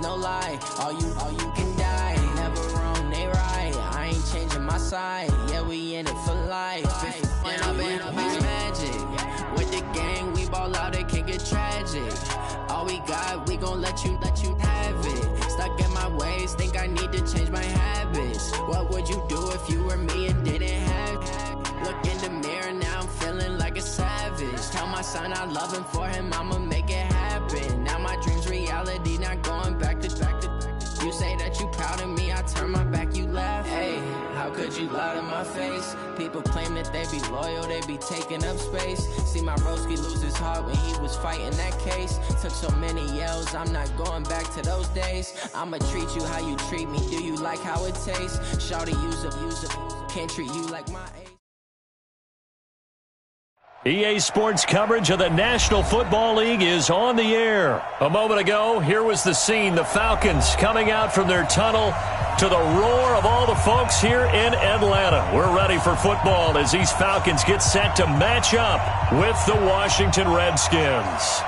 No lie, all you can die. Never wrong, they right. I ain't changing my side. Yeah, we in it for life. When I've been magic. With the gang, we ball out, it can get tragic. All we got, we gon' let you have it. Stuck in my ways, think I need to change my habits. What would you do if you were me and didn't have it? Look in the mirror, now I'm feeling like a savage. Tell my son I love him, for him I'ma make it happen. Now my dream's reality, not going back to. You say that you proud of me, I turn my back, you laugh. Hey, how could you lie to my face? People claim that they be loyal, they be taking up space. See my broski lose his heart when he was fighting that case. Took so many yells, I'm not going back to those days. I'ma treat you how you treat me, do you like how it tastes? Shawty, use up, can't treat you like my age. EA Sports coverage of the National Football League is on the air. A moment ago, here was the scene. The Falcons coming out from their tunnel to the roar of all the folks here in Atlanta. We're ready for football as these Falcons get set to match up with the Washington Redskins.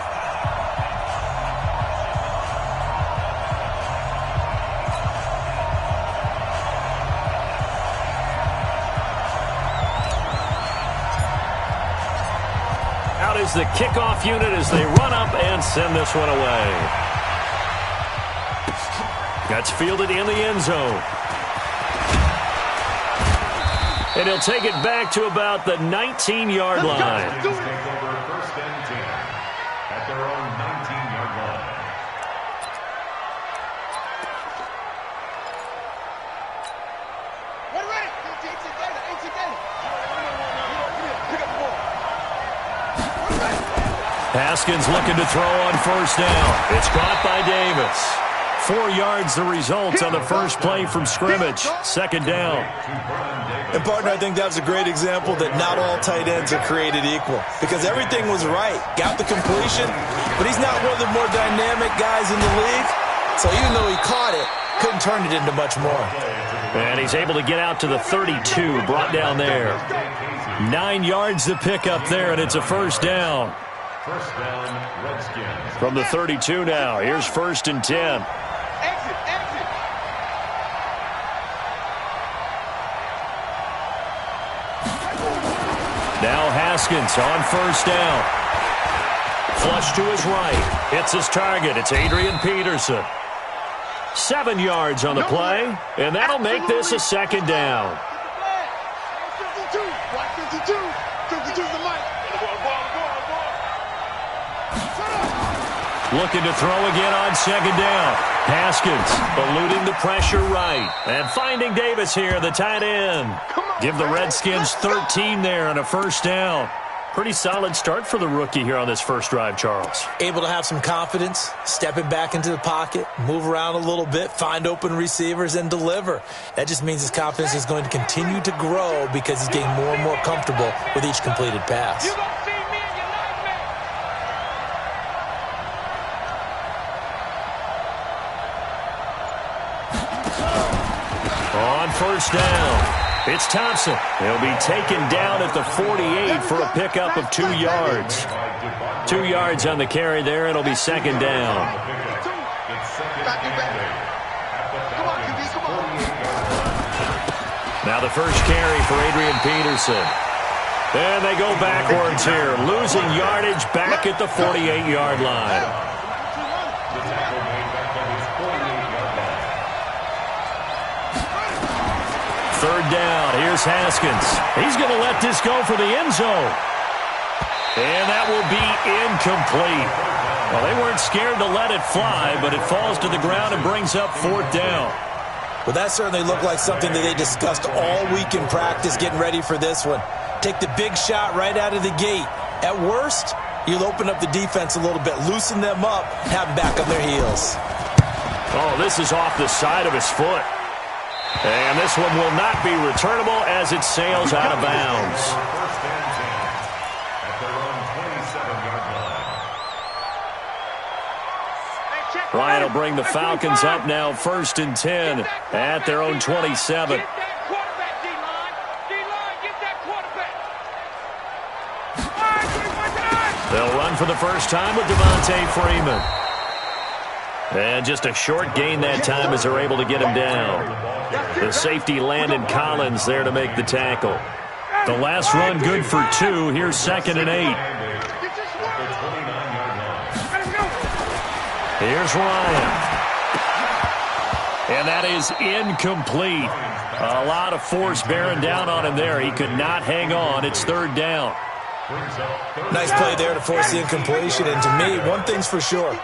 Is the kickoff unit as they run up and send this one away. That's fielded in the end zone. And he'll take it back to about the 19-yard line. Take over first and 10 at their own 19-yard line. Haskins looking to throw on first down. It's caught by Davis. 4 yards the result on the first play from scrimmage. Second down. And, partner, I think that was a great example that not all tight ends are created equal. Because everything was right. Got the completion, but he's not one of the more dynamic guys in the league. So even though he caught it, couldn't turn it into much more. And he's able to get out to the 32, brought down there. 9 yards to pick up there, and it's a first down. First down, Redskins. From the 32 now, here's first and 10. Exit. Now Haskins on first down. Flush to his right. Hits his target. It's Adrian Peterson. 7 yards on the play, and that'll make this a second down. 52 the mic. Looking to throw again on second down. Haskins eluding the pressure right. And finding Davis here, the tight end. Give the Redskins 13 there and a first down. Pretty solid start for the rookie here on this first drive, Charles. Able to have some confidence, stepping back into the pocket, move around a little bit, find open receivers, and deliver. That just means his confidence is going to continue to grow because he's getting more and more comfortable with each completed pass. On first down, it's Thompson. He'll be taken down at the 48 for a pickup of 2 yards. 2 yards on the carry there. It'll be second down. Now the first carry for Adrian Peterson. And they go backwards here, losing yardage back at the 48-yard line. Third down, here's Haskins. He's going to let this go for the end zone. And that will be incomplete. Well, they weren't scared to let it fly, but it falls to the ground and brings up fourth down. Well, that certainly looked like something that they discussed all week in practice getting ready for this one. Take the big shot right out of the gate. At worst, you'll open up the defense a little bit, loosen them up, have them back on their heels. Oh, this is off the side of his foot. And this one will not be returnable as it sails out of bounds. Ryan will bring the Falcons up now first and 10 at their own 27. They'll run for the first time with Devontae Freeman. And just a short gain that time as they're able to get him down. The safety Landon Collins there to make the tackle. The last run good for 2. Here's 2nd and 8. Here's Ryan. And that is incomplete. A lot of force bearing down on him there. He could not hang on. It's 3rd down. Nice play there to force the incompletion. And to me, one thing's for sure.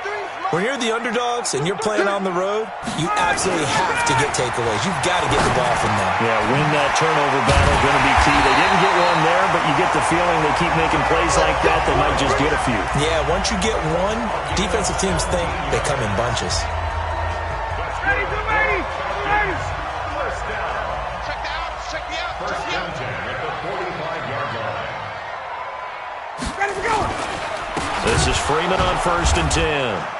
When you're the underdogs and you're playing on the road, you absolutely have to get takeaways. You've got to get the ball from them. Yeah, win that turnover battle, going to be key. They didn't get one there, but you get the feeling they keep making plays like that, they might just get a few. Yeah, once you get one, defensive teams think they come in bunches. This is Freeman on 1st and 10.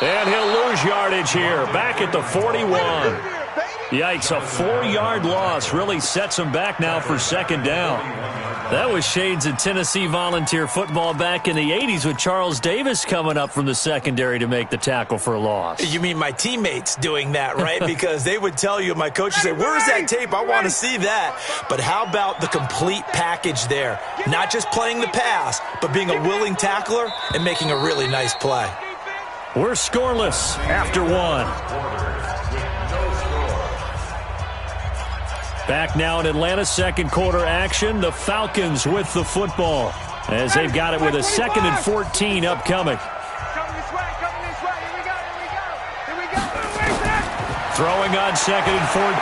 And he'll lose yardage here, back at the 41. Yikes, a 4-yard loss really sets him back now for 2nd down. That was shades of Tennessee Volunteer football back in the 80s with Charles Davis coming up from the secondary to make the tackle for a loss. You mean my teammates doing that, right? Because they would tell you, my coach would say, where's that tape? I want to see that. But how about the complete package there? Not just playing the pass, but being a willing tackler and making a really nice play. We're scoreless after 1. Back now in Atlanta, 2nd quarter action. The Falcons with the football as they've got it with a 2nd and 14 upcoming. Throwing on 2nd and 14.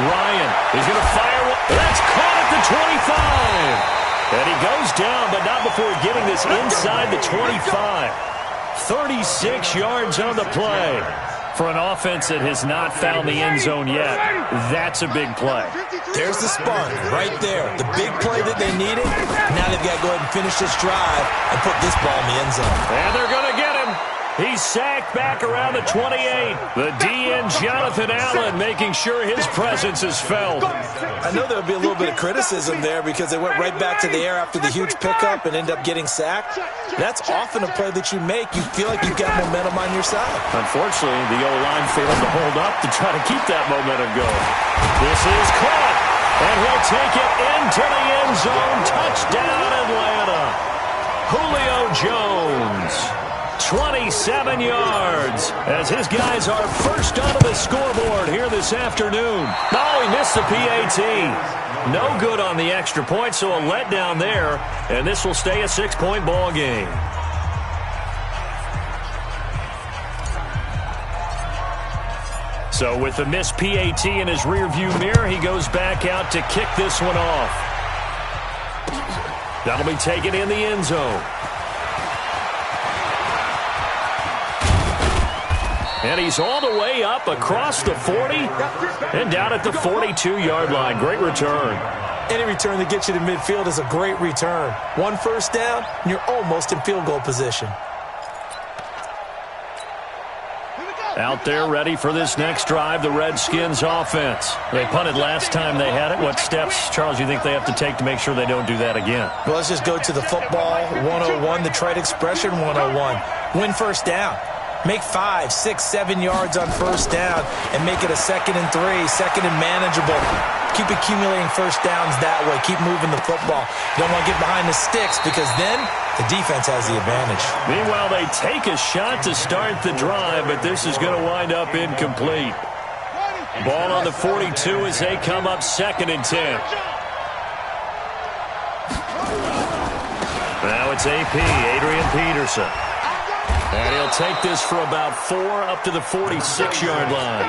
Ryan is going to fire one. That's caught at the 25. And he goes down, but not before getting this inside the 25. 36 yards on the play. For an offense that has not found the end zone yet, that's a big play. There's the spark right there. The big play that they needed. Now they've got to go ahead and finish this drive and put this ball in the end zone. And they're going to get him. He's sacked back around the 28. The DN, Jonathan Allen, making sure his presence is felt. I know there'll be a little bit of criticism there because they went right back to the air after the huge pickup and end up getting sacked. That's often a play that you make. You feel like you've got momentum on your side. Unfortunately, the O-line failed to hold up to try to keep that momentum going. This is caught, and he'll take it into the end zone. Touchdown, Atlanta. Julio Jones. 27 yards as his guys are first onto the scoreboard here this afternoon. Oh, he missed the PAT. No good on the extra point, so a letdown there, and this will stay a 6-point ball game. So with the missed PAT in his rearview mirror, he goes back out to kick this one off. That'll be taken in the end zone. And he's all the way up across the 40 and down at the 42-yard line. Great return. Any return that gets you to midfield is a great return. 1 first down, and you're almost in field goal position. Out there ready for this next drive, the Redskins offense. They punted last time they had it. What steps, Charles, you think they have to take to make sure they don't do that again? Well, let's just go to the football 101, the trite expression 101. Win first down. Make 5, 6, 7 yards on first down and make it a 2nd and 3, 2nd and manageable. Keep accumulating first downs that way. Keep moving the football. You don't want to get behind the sticks because then the defense has the advantage. Meanwhile, they take a shot to start the drive, but this is going to wind up incomplete. Ball on the 42 as they come up 2nd and 10. Now it's AP, Adrian Peterson. And he'll take this for about 4 up to the 46-yard line.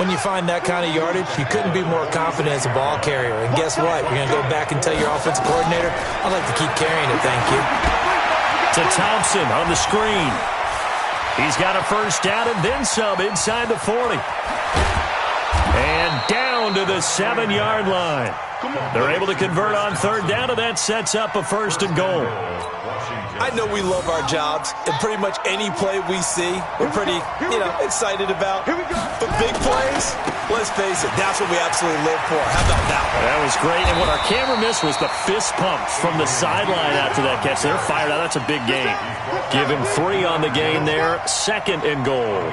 When you find that kind of yardage, you couldn't be more confident as a ball carrier. And guess what? You're going to go back and tell your offensive coordinator, I'd like to keep carrying it, thank you. To Thompson on the screen. He's got a first down and then some inside the 40. And down to the 7-yard line. They're able to convert on third down, and that sets up a first and goal. I know we love our jobs, and pretty much any play we see, we're pretty, excited about. But big plays, let's face it, that's what we absolutely live for. How about that one? That was great, and what our camera missed was the fist pump from the sideline after that catch. They're fired out. That's a big gain. Give him 3 on the gain there, second and goal.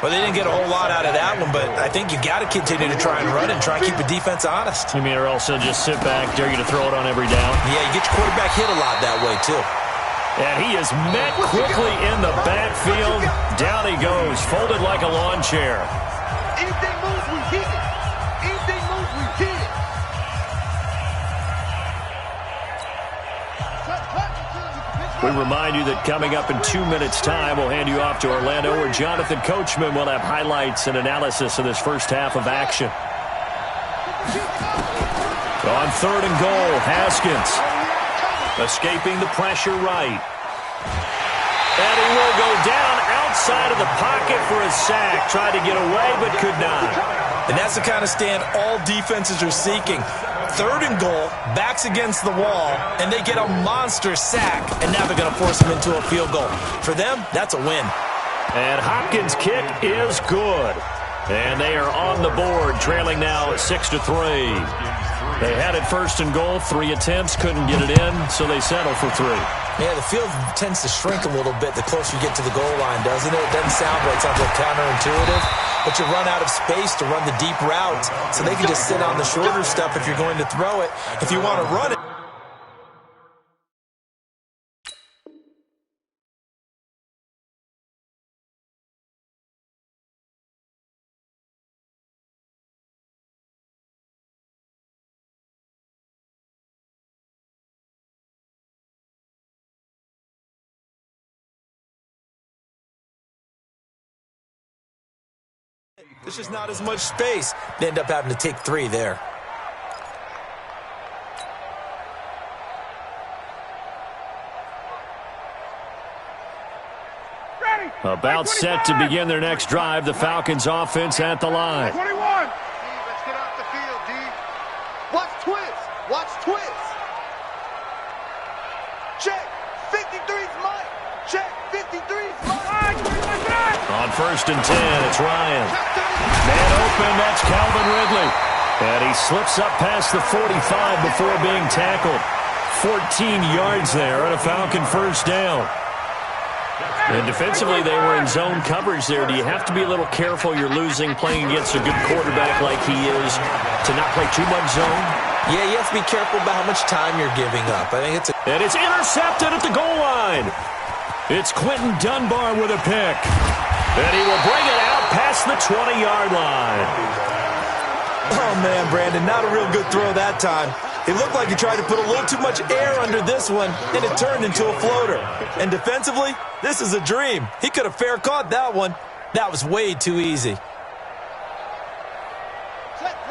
Well, they didn't get a whole lot out of that one, but I think you got to continue to try and run and try and keep the defense honest. You mean or also just sit back, dare you to throw it on every down? Yeah, you get your quarterback hit a lot that way, too. And he is met quickly in the backfield. Down he goes, folded like a lawn chair. Anything moves, we hit it. Anything moves, we hit it. We remind you that coming up in 2 minutes' time, we'll hand you off to Orlando, where Jonathan Coachman will have highlights and analysis of this first half of action. On third and goal, Haskins escaping the pressure right. And he will go down outside of the pocket for a sack. Tried to get away, but could not. And that's the kind of stand all defenses are seeking. Third and goal, backs against the wall, and they get a monster sack, and now they're going to force them into a field goal. For them, that's a win. And Hopkins' kick is good. And they are on the board, trailing now 6-3. They had it first and goal, 3 attempts, couldn't get it in, so they settle for 3. Yeah, the field tends to shrink a little bit the closer you get to the goal line, doesn't it? It doesn't sound right. It sounds like counterintuitive. But you run out of space to run the deep routes, so they can just sit on the shorter stuff if you're going to throw it. If you want to run it. There's just not as much space. They end up having to take 3 there. About set to begin their next drive. The Falcons offense at the line. 21. Let's get off the field, D. Watch twist. Watch twist. Check. 53's Mike. Check. 53's Mike. On first and 10, it's Ryan. Man open, that's Calvin Ridley. And he slips up past the 45 before being tackled. 14 yards there and a Falcon first down. And defensively, they were in zone coverage there. Do you have to be a little careful? You're losing, playing against a good quarterback like he is, to not play too much zone? Yeah, you have to be careful about how much time you're giving up. I think And it's intercepted at the goal line. It's Quentin Dunbar with a pick. And he will bring it out past the 20-yard line. Oh, man, Brandon, not a real good throw that time. It looked like he tried to put a little too much air under this one, and it turned into a floater. And defensively, this is a dream. He could have fair caught that one. That was way too easy.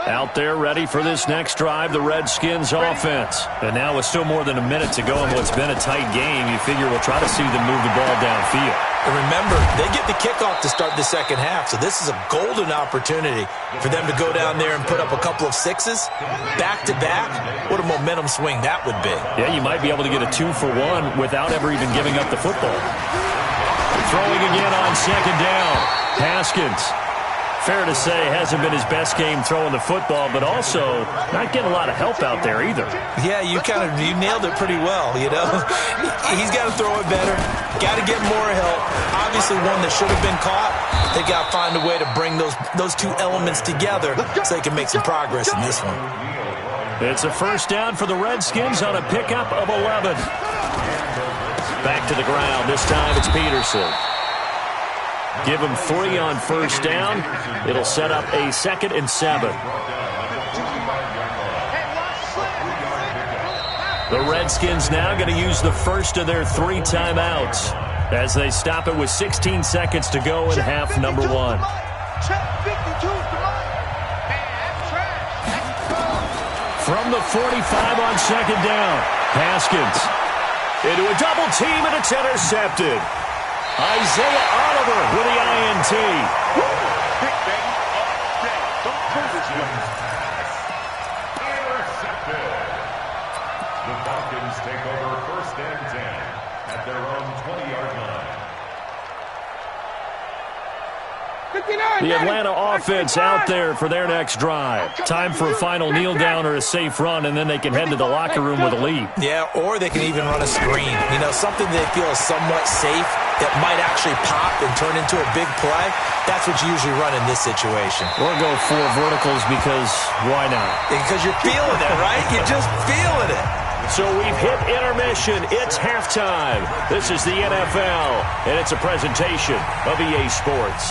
Out there ready for this next drive, the Redskins offense. And now with still more than a minute to go in what's been a tight game, you figure we'll try to see them move the ball downfield. And remember, they get the kickoff to start the second half, so this is a golden opportunity for them to go down there and put up a couple of 6s back-to-back. What a momentum swing that would be. Yeah, you might be able to get a 2-for-1 without ever even giving up the football. Throwing again on second down. Haskins. Fair to say, hasn't been his best game throwing the football, but also not getting a lot of help out there either. Yeah, you nailed it pretty well, you know. He's got to throw it better. Got to get more help. Obviously one that should have been caught. They got to find a way to bring those two elements together so they can make some progress in this one. It's a first down for the Redskins on a pickup of 11. Back to the ground. This time it's Peterson. Give him 3 on first down. It'll set up a 2nd and 7. The Redskins now going to use the first of their 3 timeouts as they stop it with 16 seconds to go in half number 1. From the 45 on second down, Haskins into a double team, and it's intercepted. Isaiah Oliver with the INT. The Atlanta offense out there for their next drive. Time for a final kneel down or a safe run, and then they can head to the locker room with a lead. Yeah, or they can even run a screen. You know, something they feel is somewhat safe that might actually pop and turn into a big play. That's what you usually run in this situation. Or go 4 verticals because why not? Because you're feeling it, right? You're just feeling it. So we've hit intermission. It's halftime. This is the NFL, and it's a presentation of EA Sports.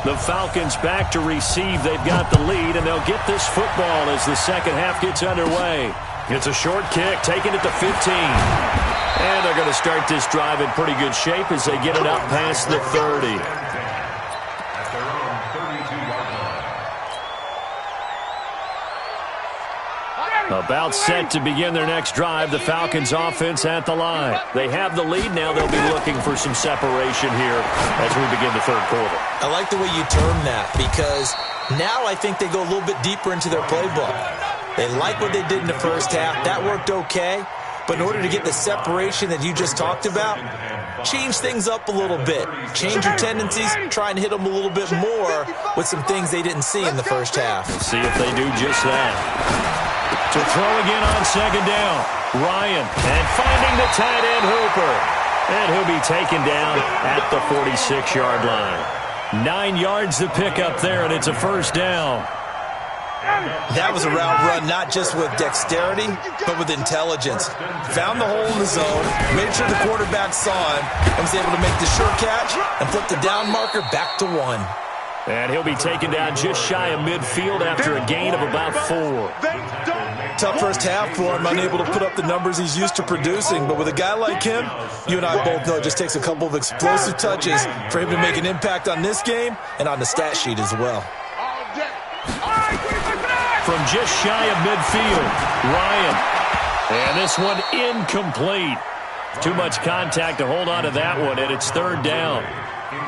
The Falcons back to receive. They've got the lead, and they'll get this football as the second half gets underway. It's a short kick, taking it to 15. And they're going to start this drive in pretty good shape as they get it up past the 30. About set to begin their next drive, the Falcons offense at the line. They have the lead now. They'll be looking for some separation here as we begin the third quarter. I like the way you term that because now I think they go a little bit deeper into their playbook. They like what they did in the first half. That worked okay. But in order to get the separation that you just talked about, change things up a little bit. Change your tendencies, try and hit them a little bit more with some things they didn't see in the first half. Let's see if they do just that. To throw again on second down. Ryan, and finding the tight end Hooper. And he'll be taken down at the 46-yard line. 9 yards to pick up there, and it's a first down. That was a route run, not just with dexterity, but with intelligence. Found the hole in the zone, made sure the quarterback saw him, and was able to make the sure catch and flip the down marker back to 1. And he'll be taken down just shy of midfield after a gain of about 4. Tough first half for him, unable to put up the numbers he's used to producing. But with a guy like him, you and I both know it just takes a couple of explosive touches for him to make an impact on this game and on the stat sheet as well. From just shy of midfield, Ryan. And this one incomplete. Too much contact to hold on to that one, and it's third down.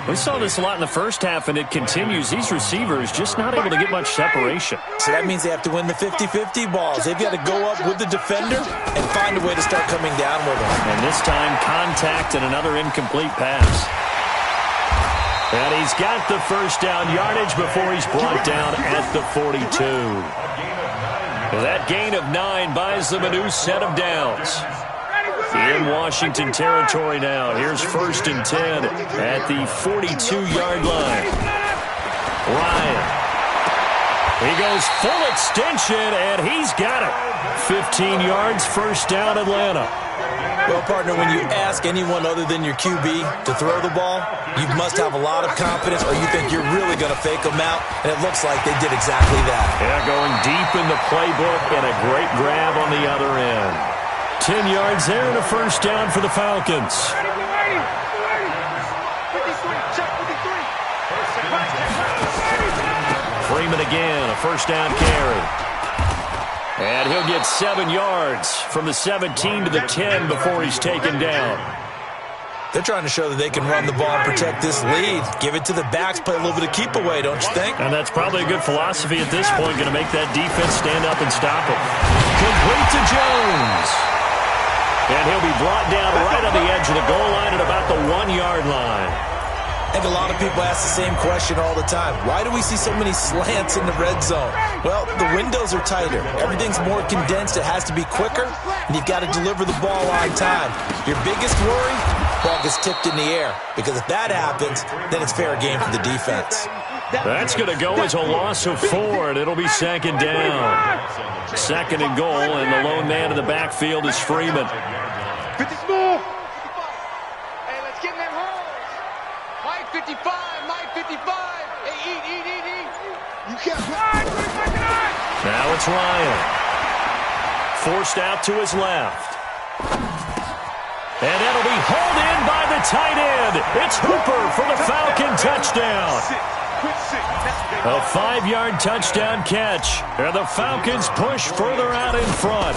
We saw this a lot in the first half, and it continues. These receivers just not able to get much separation. So that means they have to win the 50-50 balls. They've got to go up with the defender and find a way to start coming down with them. And this time, contact and another incomplete pass. And he's got the first down yardage before he's brought down at the 42. That gain of 9 buys them a new set of downs. In Washington territory now. Here's 1st and 10 at the 42-yard line. Ryan. He goes full extension, and he's got it. 15 yards, first down, Atlanta. Well, partner, when you ask anyone other than your QB to throw the ball, you must have a lot of confidence, or you think you're really going to fake them out, and it looks like they did exactly that. Yeah, going deep in the playbook, and a great grab on the other end. 10 yards there and a first down for the Falcons. Freeman again, a first down carry. And he'll get 7 yards from the 17 to the 10 before he's taken down. They're trying to show that they can run the ball and protect this lead. Give it to the backs, play a little bit of keep away, don't you think? And that's probably a good philosophy at this point, going to make that defense stand up and stop him. Complete to Jones. And he'll be brought down right on the edge of the goal line at about the 1-yard line. I think a lot of people ask the same question all the time. Why do we see so many slants in the red zone? Well, the windows are tighter. Everything's more condensed. It has to be quicker, and you've got to deliver the ball on time. Your biggest worry, ball gets tipped in the air, because if that happens, then it's fair game for the defense. That's going to go as a loss of 4, and it'll be second down. Second and goal, and the lone man in the backfield is Freeman. 50 small. Hey, let's get in them holes. Mike 55, Mike 55. Hey, eat. You can't. Now it's Ryan. Forced out to his left. And that'll be hauled in by the tight end. It's Hooper for the Falcon touchdown. A 5-yard touchdown catch. And the Falcons push further out in front.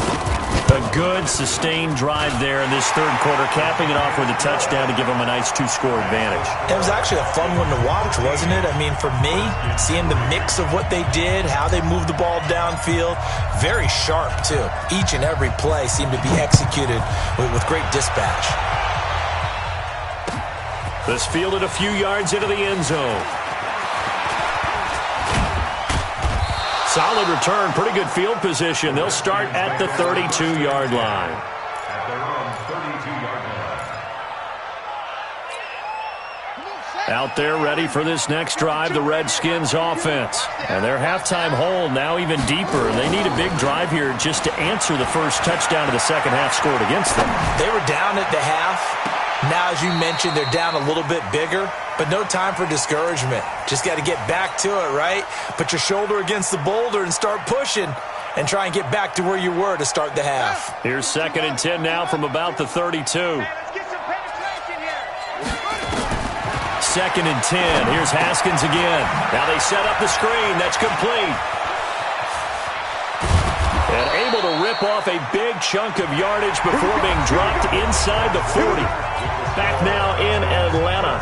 A good, sustained drive there in this third quarter, capping it off with a touchdown to give them a nice 2-score advantage. It was actually a fun one to watch, wasn't it? I mean, for me, seeing the mix of what they did, how they moved the ball downfield, very sharp, too. Each and every play seemed to be executed with great dispatch. This fielded a few yards into the end zone. Solid return, pretty good field position. They'll start at the 32-yard line. At their own 32-yard line. Out there ready for this next drive, the Redskins offense. And their halftime hole now even deeper. They need a big drive here just to answer the first touchdown of the second half scored against them. They were down at the half. Now, as you mentioned, they're down a little bit bigger, but no time for discouragement. Just got to get back to it, right? Put your shoulder against the boulder and start pushing and try and get back to where you were to start the half. Here's 2nd and 10 now from about the 32. 2nd and 10. Here's Haskins again. Now they set up the screen. That's complete. And able to rip off a big chunk of yardage before being dropped inside the 40. Back now in Atlanta.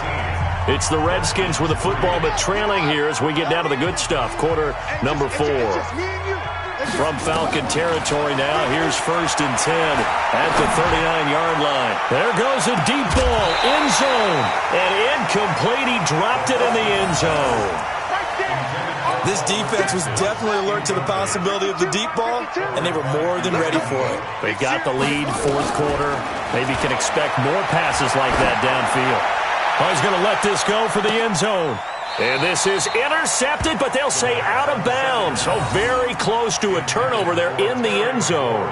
It's the Redskins with the football, but trailing here as we get down to the good stuff. Quarter number 4. From Falcon territory now, here's 1st and 10 at the 39-yard line. There goes a deep ball, end zone, and incomplete. He dropped it in the end zone. This defense was definitely alert to the possibility of the deep ball, and they were more than ready for it. They got the lead, 4th quarter. Maybe can expect more passes like that downfield. Oh, he's going to let this go for the end zone. And this is intercepted, but they'll say out of bounds. So very close to a turnover there in the end zone.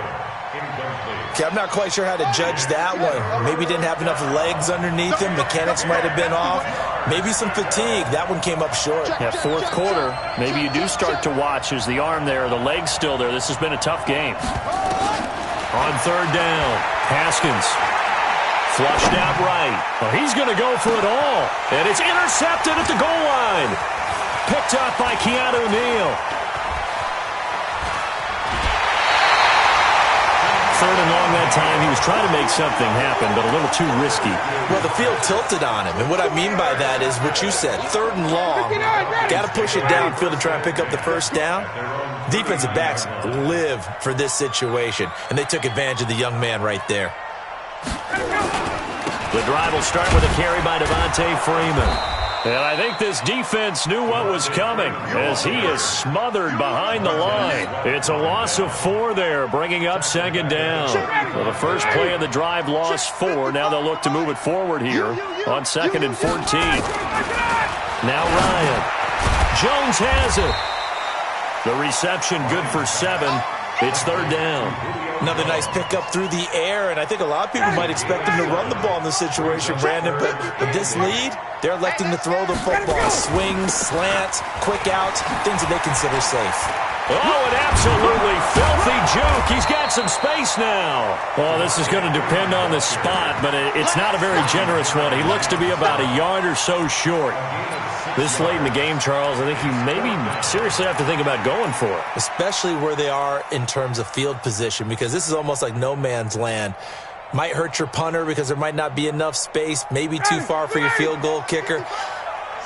Okay, I'm not quite sure how to judge that one. Maybe didn't have enough legs underneath him. Mechanics might have been off. Maybe some fatigue. That one came up short. Yeah, 4th quarter. Maybe you do start to watch as the arm there, the leg's still there. This has been a tough game. On 3rd down, Haskins. Flushed out right. Well, he's going to go for it all. And it's intercepted at the goal line. Picked up by Keanu Neal. 3rd and long that time. He was trying to make something happen, but a little too risky. Well, the field tilted on him. And what I mean by that is what you said. 3rd and long. Got to push it downfield to try and pick up the first down. Defensive backs live for this situation. And they took advantage of the young man right there. The drive will start with a carry by Devontae Freeman. And I think this defense knew what was coming as he is smothered behind the line. It's a loss of 4 there, bringing up 2nd down. Well, the first play of the drive lost 4. Now they'll look to move it forward here on 2nd and 14. Now Ryan. Jones has it. The reception good for 7. It's 3rd down. Another nice pickup through the air, and I think a lot of people might expect him to run the ball in this situation, Brandon, but with this lead, they're electing to throw the football. Swings, slants, quick outs, things that they consider safe. Oh, an absolutely filthy juke. He's got some space now. Well, this is going to depend on the spot, but it's not a very generous one. He looks to be about a yard or so short. This late in the game, Charles, I think you maybe seriously have to think about going for it. Especially where they are in terms of field position, because this is almost like no man's land. Might hurt your punter because there might not be enough space, maybe too far for your field goal kicker.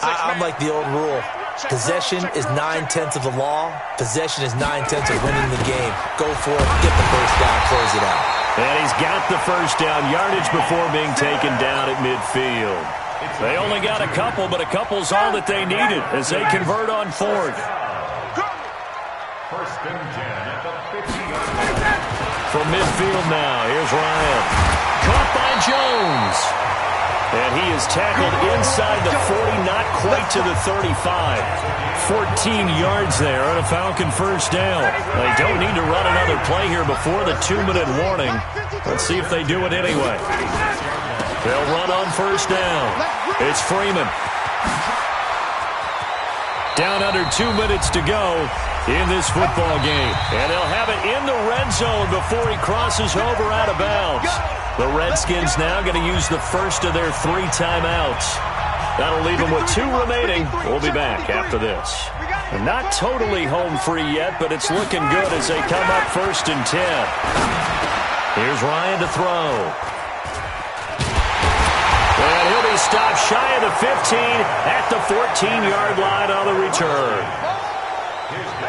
I'm like the old rule. Possession is 9/10 of the law. Possession is 9/10 of winning the game. Go for it, get the first down, close it out. And he's got the first down yardage before being taken down at midfield. They only got a couple, but a couple's all that they needed as they convert on 4th. 1st and 10 at the 50-yard line. From midfield now, here's Ryan. Caught by Jones. And he is tackled inside the 40, not quite to the 35. 14 yards there on a Falcon first down. They don't need to run another play here before the 2-minute warning. Let's see if they do it anyway. They'll run on 1st down. It's Freeman. Down under 2 minutes to go in this football game. And they'll have it in the red zone before he crosses over out of bounds. The Redskins now going to use the first of their 3 timeouts. That'll leave them with 2 remaining. We'll be back after this. And not totally home free yet, but it's looking good as they come up 1st and 10. Here's Ryan to throw. And he'll be stopped shy of the 15 at the 14-yard line on the return.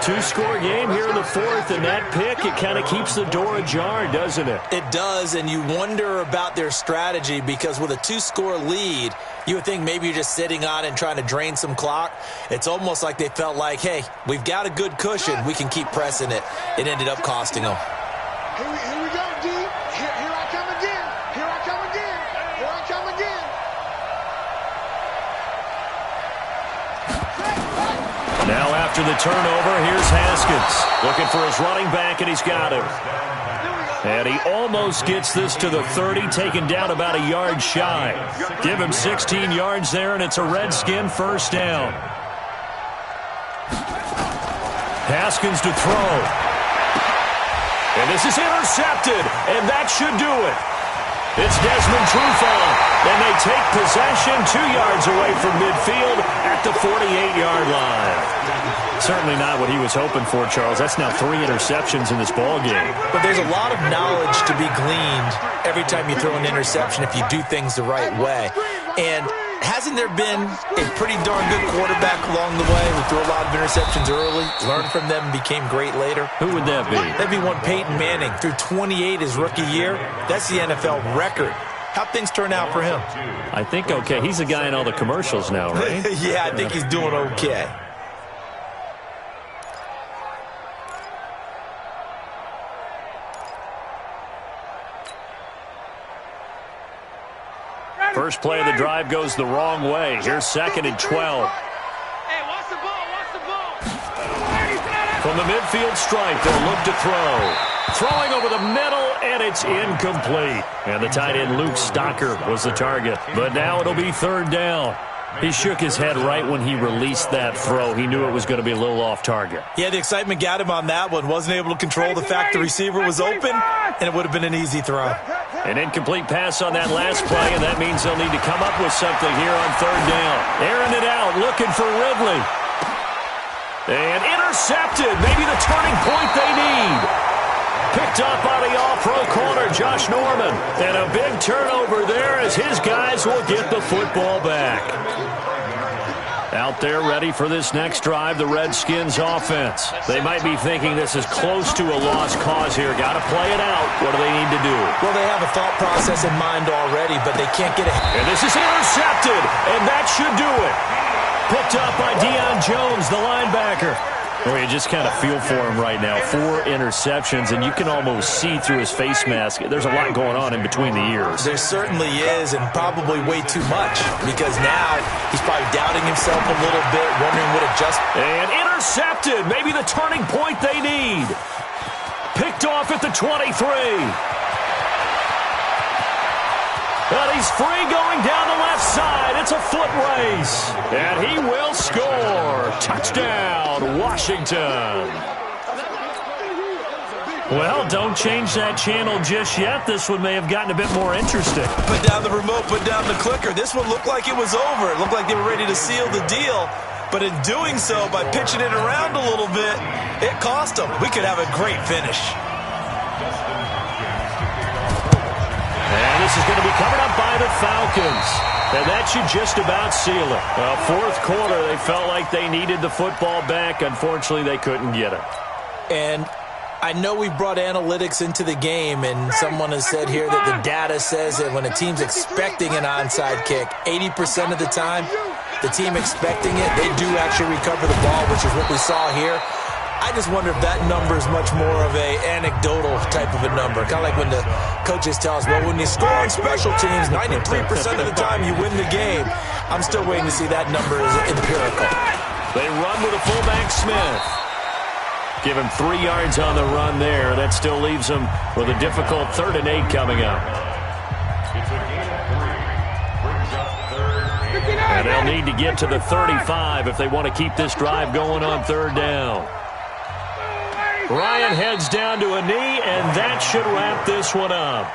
Two-score game here in the fourth, and that pick, it kind of keeps the door ajar, doesn't it? It does, and you wonder about their strategy because with a two-score lead, you would think maybe you're just sitting on it and trying to drain some clock. It's almost like they felt like, hey, we've got a good cushion. We can keep pressing it. It ended up costing them. Here we go, D. Here I come again. Here I come again. Here I come again. Now after the turnover, here's Haskins. Looking for his running back, and he's got him. And he almost gets this to the 30, taken down about a yard shy. Give him 16 yards there, and it's a Redskin first down. Haskins to throw. And this is intercepted, and that should do it. It's Desmond Trufant, and they take possession 2 yards away from midfield at the 48-yard line. Certainly not what he was hoping for, Charles. That's now 3 interceptions in this ball game. But there's a lot of knowledge to be gleaned every time you throw an interception if you do things the right way. And hasn't there been a pretty darn good quarterback along the way who threw a lot of interceptions early, learned from them, and became great later? Who would that be? That'd be one Peyton Manning. Threw 28 his rookie year. That's the NFL record. How'd things turn out for him? I think okay. He's a guy in all the commercials now, right? Yeah, I think he's doing okay. First play of the drive goes the wrong way. Here's 2nd and 12. Hey, watch the ball. Watch the ball. From the midfield stripe, they'll look to throw. Throwing over the middle, and it's incomplete. And the tight end, Luke Stocker, was the target. But now it'll be 3rd down. He shook his head right when he released that throw. He knew it was going to be a little off target. Yeah, the excitement got him on that one. Wasn't able to control the fact the receiver was open, and it would have been an easy throw. An incomplete pass on that last play, and that means they'll need to come up with something here on 3rd down. Airing it out, looking for Ridley. And intercepted. Maybe the turning point they need. Picked up by the all-pro corner, Josh Norman. And a big turnover there as his guys will get the football back. Out there ready for this next drive, the Redskins offense. They might be thinking this is close to a lost cause here. Got to play it out. What do they need to do? Well, they have a thought process in mind already, but they can't get it. And this is intercepted, and that should do it. Picked up by Deion Jones, the linebacker. Well, you just kind of feel for him right now. 4 interceptions, and you can almost see through his face mask. There's a lot going on in between the ears. There certainly is, and probably way too much, because now he's probably doubting himself a little bit, wondering what adjustment. And intercepted. Maybe the turning point they need. Picked off at the 23. But he's free going down the left side. It's a foot race. And he will score. Touchdown, Washington. Well, don't change that channel just yet. This one may have gotten a bit more interesting. Put down the remote, put down the clicker. This one looked like it was over. It looked like they were ready to seal the deal. But in doing so, by pitching it around a little bit, it cost them. We could have a great finish. And this is going to be covered up by the Falcons. And that should just about seal it. Well, 4th quarter, they felt like they needed the football back. Unfortunately, they couldn't get it. And I know we brought analytics into the game, and someone has said here that the data says that when a team's expecting an onside kick, 80% of the time, the team expecting it, they do actually recover the ball, which is what we saw here. I just wonder if that number is much more of a anecdotal type of a number. Kind of like when the coaches tell us, well, when you score on special teams, 93% of the time you win the game. I'm still waiting to see that number is empirical. They run with a fullback, Smith. Give him 3 yards on the run there. That still leaves him with a difficult 3rd and 8 coming up. And they'll need to get to the 35 if they want to keep this drive going on 3rd down. Ryan heads down to a knee, and that should wrap this one up.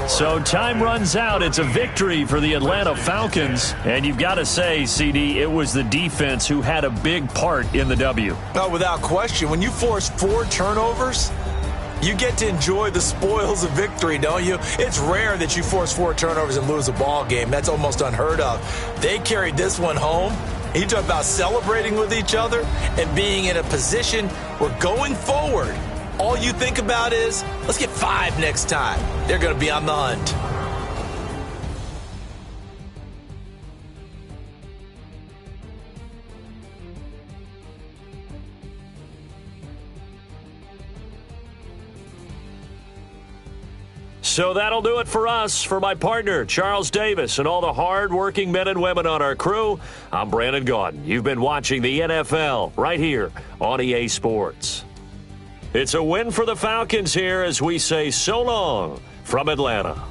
So time runs out. It's a victory for the Atlanta Falcons. And you've got to say, CD, it was the defense who had a big part in the W. No, without question. When you force 4 turnovers, You get to enjoy the spoils of victory, don't you? It's rare that you force 4 turnovers and lose a ball game. That's almost unheard of. They carried this one home. You talk about celebrating with each other and being in a position where going forward, all you think about is, let's get 5 next time. They're going to be on the hunt. So that'll do it for us. For my partner, Charles Davis, and all the hard-working men and women on our crew, I'm Brandon Gaudin. You've been watching the NFL right here on EA Sports. It's a win for the Falcons here as we say so long from Atlanta.